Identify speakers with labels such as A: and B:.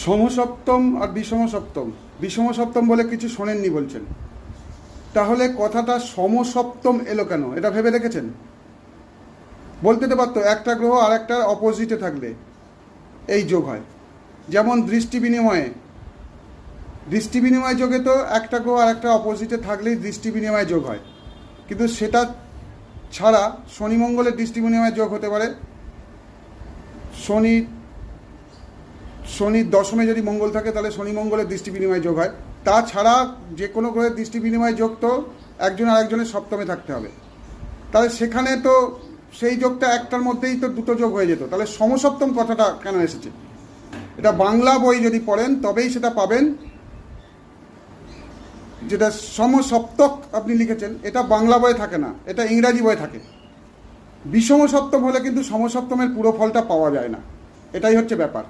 A: সমসপ্তম আর বিষম সপ্তম বলে কিছু শোনেননি বলছেন, তাহলে কথাটা সমসপ্তম এলো কেন? এটা ভেবে দেখেছেন? বলতে তো পারতো একটা গ্রহ আর একটা অপোজিটে থাকলে এই যোগ হয়। যেমন দৃষ্টি বিনিময় যোগে তো একটা গ্রহ আর একটা অপোজিটে থাকলেই দৃষ্টি বিনিময় যোগ হয়, কিন্তু সেটা ছাড়া শনি মঙ্গলের দৃষ্টি বিনিময় যোগ হতে পারে। শনির দশমে যদি মঙ্গল থাকে তাহলে শনি মঙ্গলের দৃষ্টি বিনিময় যোগ হয়। তাছাড়া যে কোনো গ্রহের দৃষ্টি বিনিময় যোগ তো একজন আর একজনের সপ্তমে থাকতে হবে, তাহলে সেখানে তো সেই যোগটা একটার মধ্যেই তো দুটো যোগ হয়ে যেত। তাহলে সমসপ্তম কথাটা কেন এসেছে? এটা বাংলা বই যদি পড়েন তবেই সেটা পাবেন। যেটা সমসপ্তক আপনি লিখেছেন এটা বাংলা বইয়ে থাকে না, এটা ইংরাজি বইয়ে থাকে। বিষম সপ্তম হলে কিন্তু সমসপ্তমের পুরো ফলটা পাওয়া যায় না, এটাই হচ্ছে ব্যাপার।